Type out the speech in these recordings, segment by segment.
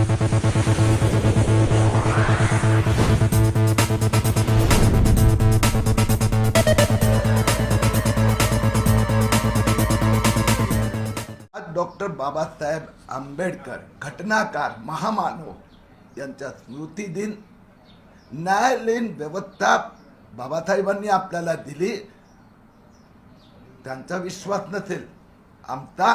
आज डॉक्टर बाबासाहेब आंबेडकर घटनाकार महामानव यांचा स्मृती दिन न्यायालयीन व्यवस्था बाबासाहेबांनी आपल्याला दिली. त्यांचा विश्वास नसेल, आमचा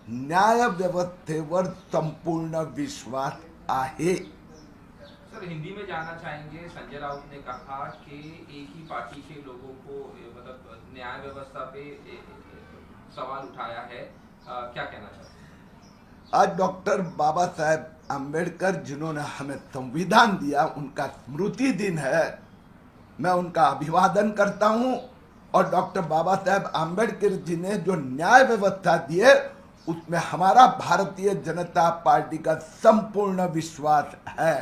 न्याय व्यवस्थेवर संपूर्ण विश्वास आहे. सर, हिंदी में जानना चाहेंगे. संजय राउत ने कहा कि एक ही पार्टी के लोगों को मतलब न्याय व्यवस्था पे सवाल उठाया है. क्या कहना चाहते हैं? आज डॉक्टर बाबा साहेब आम्बेडकर जिन्होंने हमें संविधान दिया, उनका स्मृति दिन है. मैं उनका अभिवादन करता हूं. और डॉक्टर बाबा साहेब आम्बेडकर जी ने जो न्याय व्यवस्था दी है, उसमें हमारा भारतीय जनता पार्टी का संपूर्ण विश्वास है.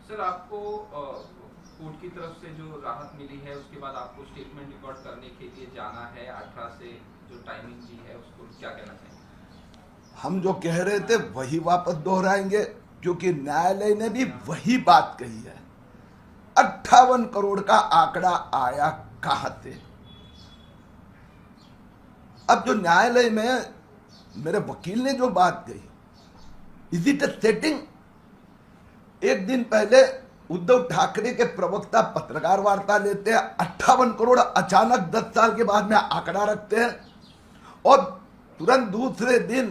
सर, आपको कोर्ट की तरफ से जो राहत मिली है, उसके बाद आपको स्टेटमेंट रिकॉर्ड करने के लिए जाना है. 18 से जो टाइमिंग दी है, उसको क्या कहना चाहिए? हम जो कह रहे थे वही वापस दोहराएंगे, क्योंकि न्यायालय ने भी वही बात कही है. 58 करोड़ का आंकड़ा आया कहां से? अब जो न्यायालय में मेरे वकील ने जो बात कही, इज इट अ सेटिंग? एक दिन पहले उद्धव ठाकरे के प्रवक्ता पत्रकार वार्ता लेते हैं, 58 करोड़ अचानक 10 साल के बाद में आंकड़ा रखते हैं, और तुरंत दूसरे दिन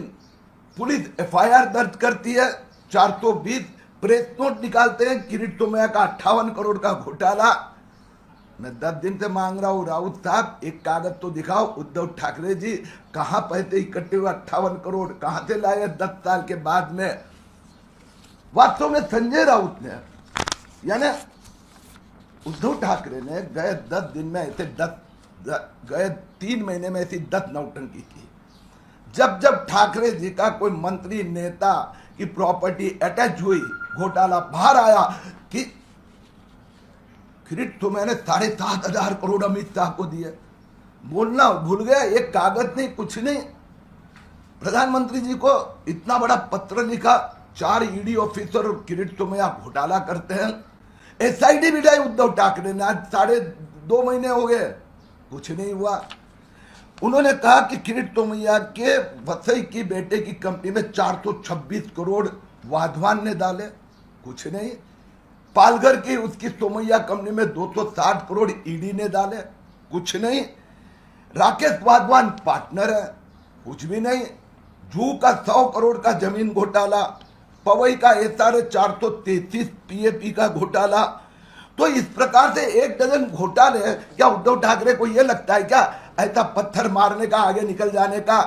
पुलिस एफआईआर दर्ज करती है. 420 प्रेस नोट निकालते हैं, किरीट सोमैया का 58 करोड़ का घोटाला. मैं 10 दिन से मांग रहा हूं, राउत साहब एक कागज तो दिखाओ. उद्धव ठाकरे जी कहां पैसे इकट्ठे हुए? 58 करोड़ कहां से लाए 10 साल के बाद में? वास्तव में संजय राउत ने, यानी उद्धव ठाकरे ने गए 10 दिन में ऐसे गए 3 महीने में ऐसी 10 नौटंकी की. जब जब ठाकरे जी का कोई मंत्री नेता की प्रॉपर्टी अटैच हुई, घोटाला बाहर आया कि किरीट सोमैया ने 7,500 करोड़ अमित शाह को दिए. बोलना भूल गया, एक कागज नहीं, कुछ नहीं. प्रधानमंत्री जी को इतना बड़ा पत्र लिखा, 4 ईडी ऑफिसर और किरीट सोमैया घोटाला करते हैं. एसआईटी बिठाई उद्धव ठाकरे ने, आज 2.5 महीने हो गए, कुछ नहीं हुआ. उन्होंने कहा कि किरीट सोमैया के वसई की बेटे की कंपनी में 426 करोड़ वाधवान ने डाले, कुछ नहीं. पालघर की उसकी सोमैया कंपनी में 260 करोड़ ईडी ने डाले, कुछ नहीं. राकेश वाधवान पार्टनर है, कुछ भी नहीं. जू का 100 करोड़ का जमीन घोटाला, पवई का एसआरए 433 पीएपी का घोटाला. तो इस प्रकार से 1 डजन घोटाले. क्या उद्धव ठाकरे को यह लगता है क्या ऐसा पत्थर मारने का, आगे निकल जाने का?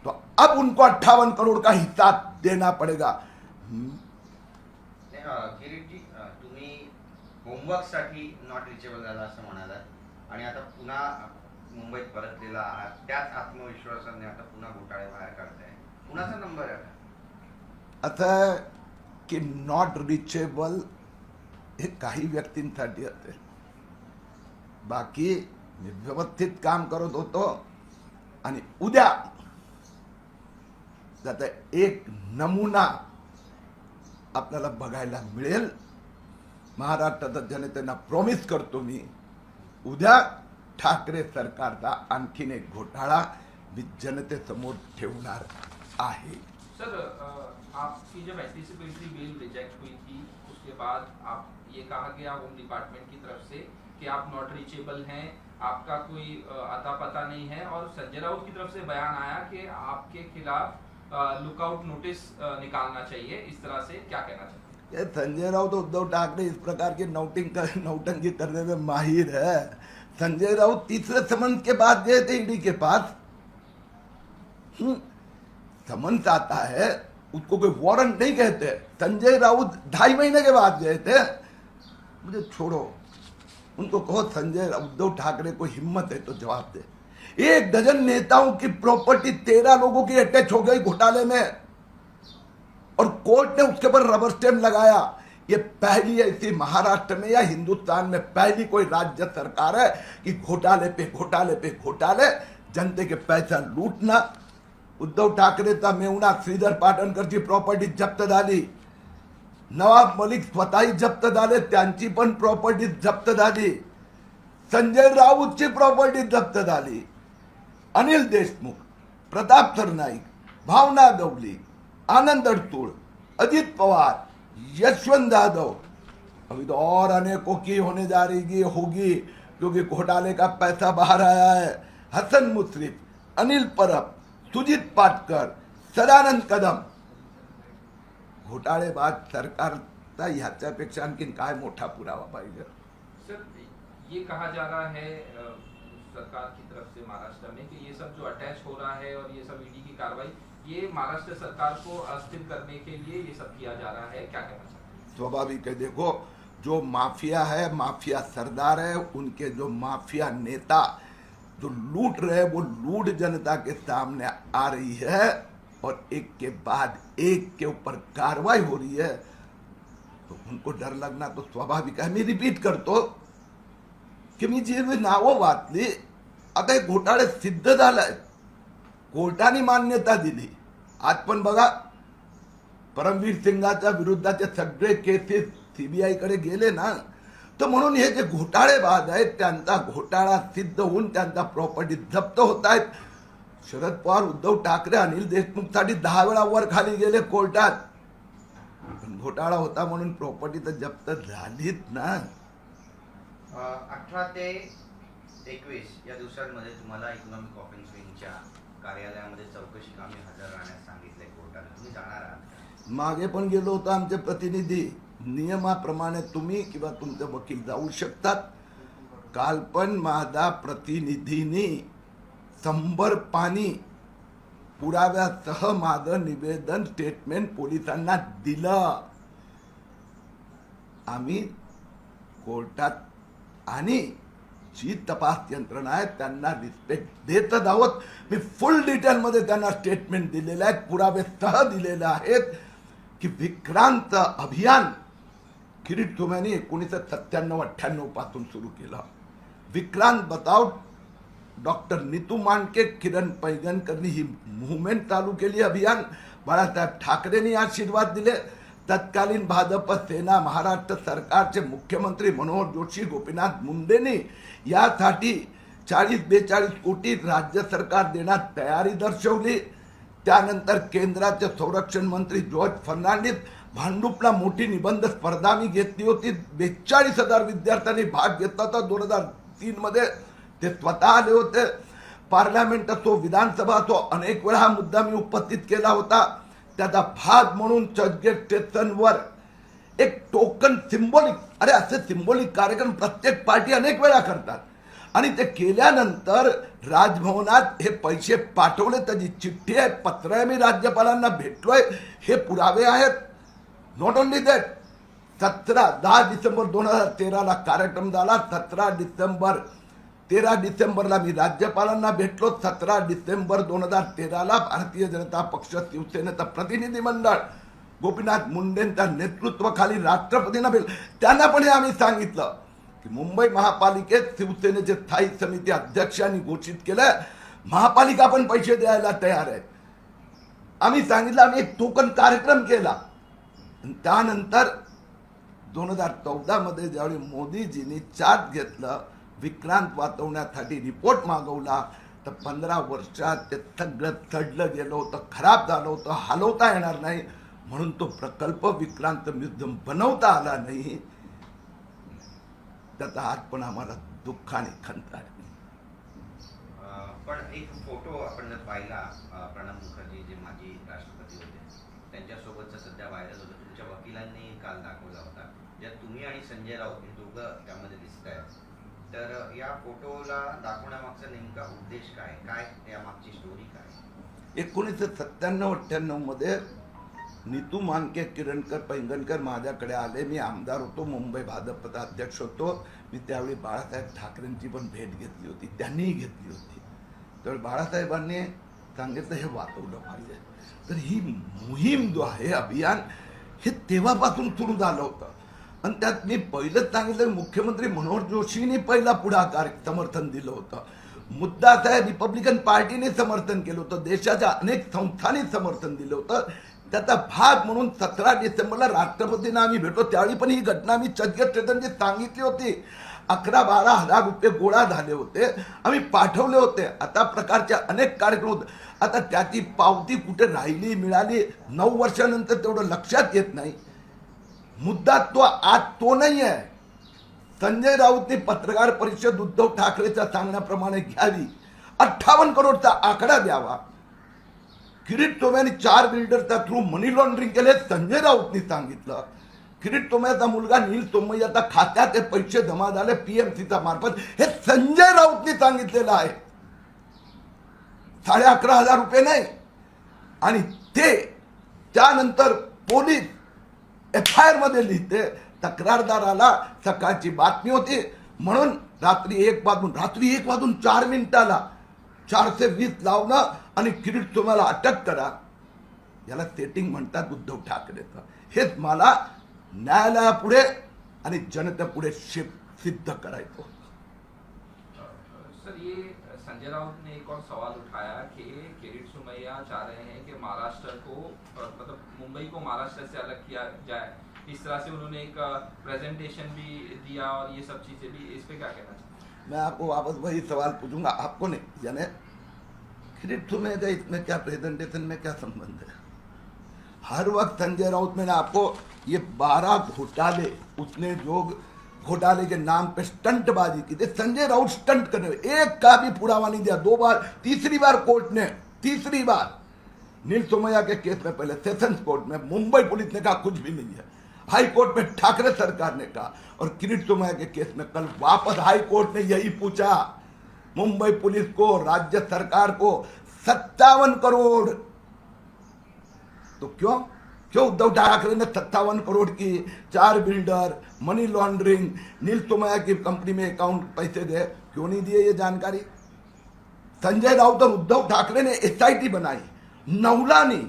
तो अब उनको 58 करोड़ का हिस्सा देना पड़ेगा. किरीटजी, तुम्ही होमवर्कसाठी नॉट रिचेबल झाला असं म्हणालात आणि आता पुन्हा मुंबईत परतलेला आहात. त्याच आत्मविश्वासाने आता पुन्हा घोटाळे बाहेर काढताय. कुणाचा नंबर आहे आता की नॉट रिचेबल हे काही व्यक्तींसाठी असेल, बाकी मी व्यवस्थित काम करत होतो. आणि उद्या त्याचा एक नमुना आपल्याला बघायला मिळेल. महाराष्ट्राच्या जनतेला प्रॉमिस करतो मी, उद्या ठाकरे सरकारचा आणखीन एक घोटाळा मी जनतेसमोर ठेवणार आहे. सर, आपकी जब एंटीसिपेटरी बेल रिजेक्ट हुई थी, उसके बाद आप ये कहा गया होम डिपार्टमेंट की तरफ से कि आप नॉट रीचेबल हैं, आपका कोई अता पता नहीं है, और संजय राउत की तरफ से बयान आया कि आपके खिलाफ लुकआउट नोटिस निकालना चाहिए. इस तरह से क्या कहना चाहिए? ये संजय राउत, उद्धव ठाकरे इस प्रकार की नौटंकी करने में माहिर है. संजय राउत तीसरे समन के बाद गए थे ईडी के पास. समन्स आता है, उसको कोई वारंट नहीं कहते. संजय राउत 2.5 महीने के बाद गए थे. मुझे छोड़ो, उनको कहो संजय उद्धव ठाकरे को हिम्मत है तो जवाब दे. 1 डजन नेताओं की प्रॉपर्टी 13 लोगों की अटैच हो गई घोटाले में, और कोर्ट ने उसके ऊपर रबर स्टैंप लगाया. ये पहली ऐसी महाराष्ट्र में या हिंदुस्तान में पहली कोई राज्य सरकार है कि घोटाले पे घोटाले पे घोटाले, जनते के पैसा लूटना. उद्धव ठाकरेचा मेहुणा श्रीधर पाटणकरची प्रॉपर्टी जप्त झाली. नवाब मलिक स्वतःही जप्त झाले, त्यांची पण प्रॉपर्टी जप्त झाली, संजय राऊतची प्रॉपर्टी जप्त झाली, अनिल देशमुख, प्रताप सरनाईक, भावना गवली, आनंद अडसूळ, अजित पवार, यशवंत यादव, अभी तो और अनेकों की होने जा रही होगी क्योंकि घोटाले का पैसा बाहर आया है। हसन मुश्रीफ, अनिल परब, सुजीत पाटकर, सदानंद कदम, घोटाळेबाज सरकारचा ह्याच्यापेक्षा आणखीन काय मोठा पुरावा पाहिजे? सर, ये कहा जा रहा है सरकार की तरफ से महाराष्ट्र में कि ये सब जो अटैच हो रहा है और ये सब ईडी की कार्रवाई ये महाराष्ट्र सरकार को अस्थिर करने के लिए ये सब किया जा रहा है, क्या कहना चाहते हैं? स्वाभाविक है, देखो जो माफिया है, माफिया सरदार है, उनके जो माफिया नेता जो लूट रहे हैं वो लूट जनता के सामने आ रही है और एक के बाद एक के ऊपर कार्रवाई हो रही है तो उनको डर लगना तो स्वाभाविक आहे। मी रिपीट करतो की मी जी नावं वाचली, आता हे घोटाळे सिद्ध झालंय, कोर्टाने मान्यता दिली। आज पण बघा परमवीर सिंगाच्या विरुद्धचे सगळे केसेस सीबीआय कडे गेले ना, तर म्हणून हे जे घोटाळेबाज आहेत त्यांचा घोटाळा सिद्ध होऊन त्यांचा प्रॉपर्टी जप्त होत आहेत। शरद पवार, उद्धव ठाकरे, अनिल देशमुख साठी 10 वेळा वर खाली गेले कोर्टात, पण घोटाळा होता म्हणून प्रॉपर्टी तर जप्त झालीच ना। 18 ते 21 या दिवसांमध्ये तुम्हाला इकॉनॉमिक ऑफेन्स विंगच्या कार्यालयामध्ये चौकशी कामी हजर राहण्यास सांगितले कोर्टाने, तुम्ही जाणार आहात का? मागे पण गेलो होतो आमचे प्रतिनिधी, नियमाप्रमाणे तुम्ही किंवा तुमचे वकील जाऊ शकतात। काल पण माझा प्रतिनिधींनी 100 पानी पुराव्यासह माझं निवेदन स्टेटमेंट पोलिसांना दिलं। आम्ही कोर्टात आणि जी तपास यंत्रणा आहे त्यांना रिस्पेक्ट देतच आहोत। मी फुल डिटेल मध्ये त्यांना स्टेटमेंट दिलेले आहेत, पुरावे सह दिलेले आहेत की विक्रांत अभियान किरीट सोमय्यांनी 1997-98 पासून सुरू केलं। विक्रांत बताव डॉक्टर नीतू मांडके, किरण पैगणकरनी ही मूवमेंट चालू केली, अभियान बाळासाहेब ठाकरेंनी आशीर्वाद दिले। तत्कालीन भाजप सेना महाराष्ट्र सरकारचे मुख्यमंत्री मनोहर जोशी, गोपीनाथ मुंडेंनी यासाठी 40-42 कोटी राज्य सरकार देण्यास तयारी दर्शवली। त्यानंतर केंद्राचे संरक्षण मंत्री जॉर्ज फर्नांडिस, भांडुपला मोठी निबंध स्पर्धा मी घेतली होती, 42,000 विद्यार्थ्यांनी भाग घेतला होता 2003 मध्ये, ते स्वतः आले होते। पार्लमेंट असो, विधानसभा असो, अनेक वेळा हा मुद्दा मी उपस्थित केला होता। त्याचा भाग म्हणून चर्चगेट स्टेशनवर एक टोकन सिंबॉलिक, अरे असे सिंबॉलिक कार्यक्रम प्रत्येक पार्टी अनेक वेळा करतात आणि ते केल्यानंतर राजभवनात हे पैसे पाठवले, त्याची चिठ्ठी आहे, पत्र आहे, मी राज्यपालांना भेटलोय, हे पुरावे आहेत। नॉट ओनली दॅट, 10 डिसेंबर 2013 कार्यक्रम झाला, 13 डिसेंबरला मी राज्यपालांना भेटलो, 17 डिसेंबर 2013 भारतीय जनता पक्ष शिवसेनेचा प्रतिनिधी मंडळ गोपीनाथ मुंडेंच्या नेतृत्वाखाली राष्ट्रपतींना भेट, त्यांना पण हे आम्ही सांगितलं की मुंबई महापालिकेत शिवसेनेचे स्थायी समिती अध्यक्षांनी घोषित केलं महापालिका पण पैसे द्यायला तयार आहे। आम्ही सांगितलं, आम्ही एक टोकन कार्यक्रम केला। त्यानंतर 2014 मध्ये ज्यावेळी मोदीजींनी चार्ज घेतलं, विक्रांत वाचवण्यासाठी रिपोर्ट मागवला, तर 15 वर्षात ते सगळं चढलं गेलं होतं, खराब झालं होतं, हलवता येणार नाही म्हणून तो प्रकल्प विक्रांत म्युझियम बनवता आला नाही। त्याचा आज पण आम्हाला दुःखाने खंत आहे। पण एक फोटो आपण जर पाहिला, प्रणब मुखर्जी जे माजी राष्ट्रपती होते त्यांच्यासोबतचा सध्या व्हायरल होता, तुमच्या वकिलांनी काल दाखवला होता, ज्यात तुम्ही आणि संजय राऊत हे दोघं त्यामध्ये दिसत आहेत। तर या फोटोला दाखवण्यामागचा नेमका उद्देश काय, काय यामागची स्टोरी काय? 1997-98 मध्ये नीतू मांडके, किरणकर पैंगणकर माझ्याकडे आले, मी आमदार होतो, मुंबई भाजपचा अध्यक्ष होतो, मी त्यावेळी बाळासाहेब ठाकरेंची पण भेट घेतली होती, त्यांनीही घेतली होती। तर बाळासाहेबांनी सांगितलं हे वाचवलं पाहिजे। तर ही मोहीम जो आहे, अभियान, हे तेव्हापासून सुरू झालं होतं आणि त्यात मी पहिलंच सांगितलं, मुख्यमंत्री मनोहर जोशींनी पहिला पुढाकार समर्थन दिलं होतं, मुद्दा असा आहे रिपब्लिकन पार्टीने समर्थन केलं होतं, देशाच्या अनेक संस्थांनी समर्थन दिलं होतं, त्याचा भाग म्हणून 17 डिसेंबरला राष्ट्रपतींना आम्ही भेटलो, त्यावेळी पण ही घटना मी चेतनजी सांगितली होती. 11-12 हजार रुपये गोळा झाले होते, आम्ही पाठवले होते. आता प्रकारचे अनेक कार्यक्रम होते. आता त्याची पावती कुठे राहिली मिळाली 9 वर्षानंतर तेवढं लक्षात येत नाही. मुद्दा तो आज तो नाही आहे. संजय राऊतने पत्रकार परिषद उद्धव ठाकरेच्या सांगण्याप्रमाणे घ्यावी, 58 करोडचा आकडा द्यावा. किरीट सोमय्यांनी 4 बिल्डरच्या थ्रू मनी लॉन्ड्रिंग केले, संजय राऊतनी सांगितलं. किरीट सोमय्याचा मुलगा नील सोमय्याचा खात्यात हे पैसे जमा झाले पीएमसीच्या मार्फत, हे संजय राऊतनी सांगितलेलं आहे. 11,500 रुपये नाही. आणि ते त्यानंतर पोलीस FIR मध्ये लिहिते, तक्रारदाराला सकाळची बातमी होती म्हणून रात्री 1 वाजून 4 मिनिटाला 420 लावणं आणि किरीट सोमय्याला अटक करा, याला सेटिंग म्हणतात उद्धव ठाकरेचं. हेच मला न्यायालयापुढे आणि जनतेपुढे सिद्ध करायचं. सर, ये संजय राउत ने एक और सवाल उठाया कि किरीट सोमैया चाह रहे हैं कि महाराष्ट्र को मतलब मुंबई को महाराष्ट्र से अलग किया जाए. इस तरह से उन्होंने एक प्रेजेंटेशन भी दिया और ये सब चीजें भी, इस पे क्या कहना चाहते हैं? मैं आपको वापस वही सवाल पूछूंगा, आपको नहीं, यानी किरीट सोमैया का इसमें क्या प्रेजेंटेशन में क्या संबंध है? हर वक्त संजय राउत, मैंने आपको ये 12 घोटाले, उसने जो घोटाले के नाम पे स्टंटबाजी की थी, संजय राउत स्टंट करने, एक का भी पुरावा नहीं दिया. 2 बार, तीसरी बार कोर्ट ने, तीसरी बार नील सोमैया के केस में पहले सेशंस कोर्ट में मुंबई पुलिस ने कहा कुछ भी नहीं है, हाई कोर्ट में ठाकरे सरकार ने कहा, और किरीट सोमैया के केस में कल वापस हाई कोर्ट ने यही पूछा मुंबई पुलिस को, राज्य सरकार को 57 करोड़. तो क्यों उद्धव ठाकरे ने 57 करोड़ की 4 बिल्डर, मनी लॉन्ड्रिंग, नील सोमैया की कंपनी में अकाउंट पैसे दे, क्यों नहीं दिए? ये जानकारी संजय राउत और उद्धव ठाकरे ने SIT बनाई, नवलानी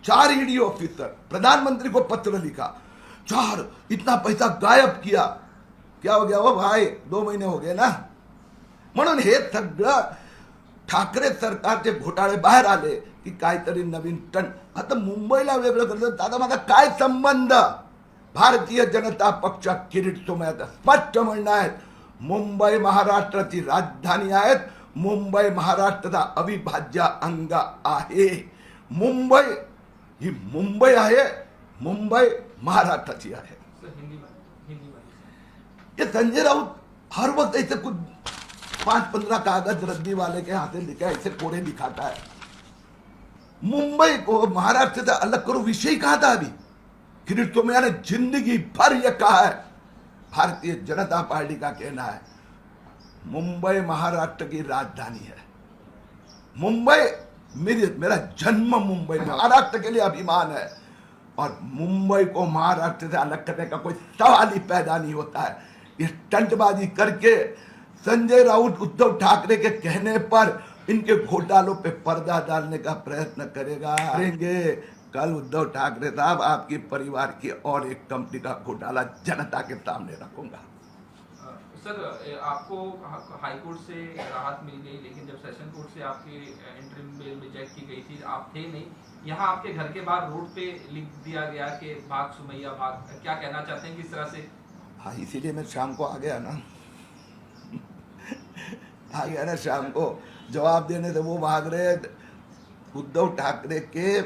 4 ED ऑफिसर, प्रधानमंत्री को पत्र लिखा, 4 इतना पैसा गायब किया. क्या हो गया वो भाई, 2 महीने हो गए ना. म्हणून हे सगळं ठाकरे सरकारचे घोटाळे बाहेर आले की काहीतरी नवीन टन. आता मुंबईला वेगळं करतात, दादा माझा काय संबंध? भारतीय जनता पक्ष किरीट सोमय्याचं स्पष्ट म्हणणं आहे, मुंबई महाराष्ट्राची राजधानी आहे, मुंबई महाराष्ट्राचा अविभाज्य अंग आहे. मुंबई ही मुंबई आहे, मुंबई महाराष्ट्राची आहे. सर, हिंदी में ये संजय राउत हर वक्त ऐसे कुछ 5-15 कागज रद्दी वाले के हाथ में लिखा, ऐसे कोड़े दिखाता है. मुंबई को महाराष्ट्र से अलग करो, विषय कहा था अभी? किरीट सोमैया ने जिंदगी भर यह कहा है, भारतीय जनता पार्टी का कहना है मुंबई महाराष्ट्र की राजधानी है. मुंबई मेरा जन्म मुंबई में, महाराष्ट्र के लिए अभिमान है, और मुंबई को महाराष्ट्र से अलग करने का कोई सवाल ही पैदा नहीं होता है. ये स्टंटबाजी करके संजय राउत उद्धव ठाकरे के कहने पर इनके घोटालों पे पर्दा डालने का प्रयत्न करेंगे. कल उद्धव ठाकरे साहब, आपके परिवार की और एक कंपनी का घोटाला जनता के सामने रखूंगा. सर, आपको हाई कोर्ट से राहत मिल गई, लेकिन जब सेशन कोर्ट से आपकी इंटरिम बेल रिजेक्ट की गई थी, आप थे नहीं. यहाँ आपके घर के बाहर रोड पे लिख दिया गया कि भाग सुमैया भाग. क्या कहना चाहते हैं किस तरह से? हाँ, इसीलिए मैं शाम को आ गया ना. आ गया ना शाम को जवाब देने से. वो भाग रहे. उद्धव ठाकरे के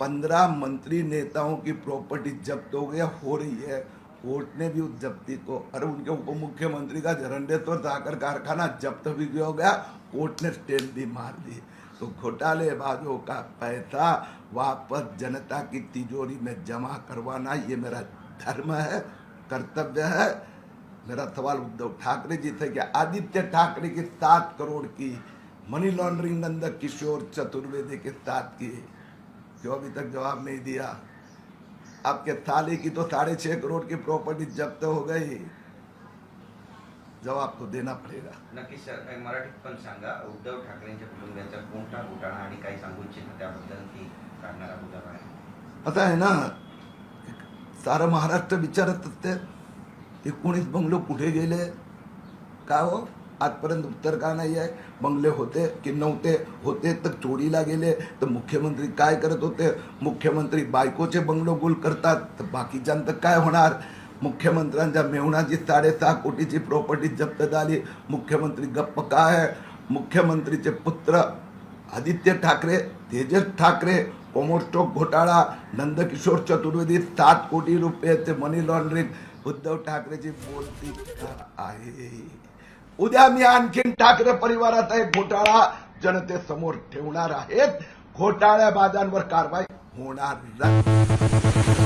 15 मंत्री नेताओं की प्रॉपर्टी जब्त हो रही है. कोर्ट ने भी उस जब्ती को, अरे उनके उप मुख्यमंत्री का झरंडेश्वर साकर कारखाना जब्त भी हो गया, कोर्ट ने स्टे भी मार दी. तो घोटालेबाजों का पैसा वापस जनता की तिजोरी में जमा करवाना ये मेरा धर्म है, कर्तव्य है. मेरा सवाल उद्धव ठाकरे जी से कि आदित्य ठाकरे की 7 करोड़ की मनी लॉन्ड्रिंग नंद किशोर चतुर्वेदी के साथ की, क्यों अभी तक जवाब नहीं दिया? आपके साले की तो 6.5 करोड़ की प्रॉपर्टी जब्त हो गई. जवाब तो देना पडेगा. नक्की सर, काही मराठीत पण सांगा. उद्धव ठाकरेंच्या कुटुंबियाचा कोणता घोटाळा आणि काही सांगू इच्छिता त्याबद्दल की काढणारा मुद्दा आहे? आता आहे ना, सारं महाराष्ट्र विचारत असते 19 बंगलो कुठे गेले, का हो? आजपर्यंत उत्तर का नाही आहे? बंगले होते की नव्हते? होते तर चोरीला गेले तर मुख्यमंत्री काय करत होते? मुख्यमंत्री बायकोचे बंगलो गुल करतात तर बाकीच्यांचं काय होणार? मुख्यमंत्र्यांच्या मेहुणाची 6.5 कोटीची प्रॉपर्टी जप्त झाली, मुख्यमंत्री गप्प काय आहे? मुख्यमंत्रीचे पुत्र आदित्य ठाकरे, तेजस ठाकरे, कोमोस्टॉक घोटाळा, नंदकिशोर चतुर्वेदी 7 कोटी रुपयाचे मनी लॉन्ड्रिंग, उद्धव ठाकरेची बोलती का आहे? उद्या मी आणखीन ठाकरे परिवाराचा एक घोटाळा जनतेसमोर ठेवणार आहेत. घोटाळ्याबाजांवर कारवाई होणार नाही.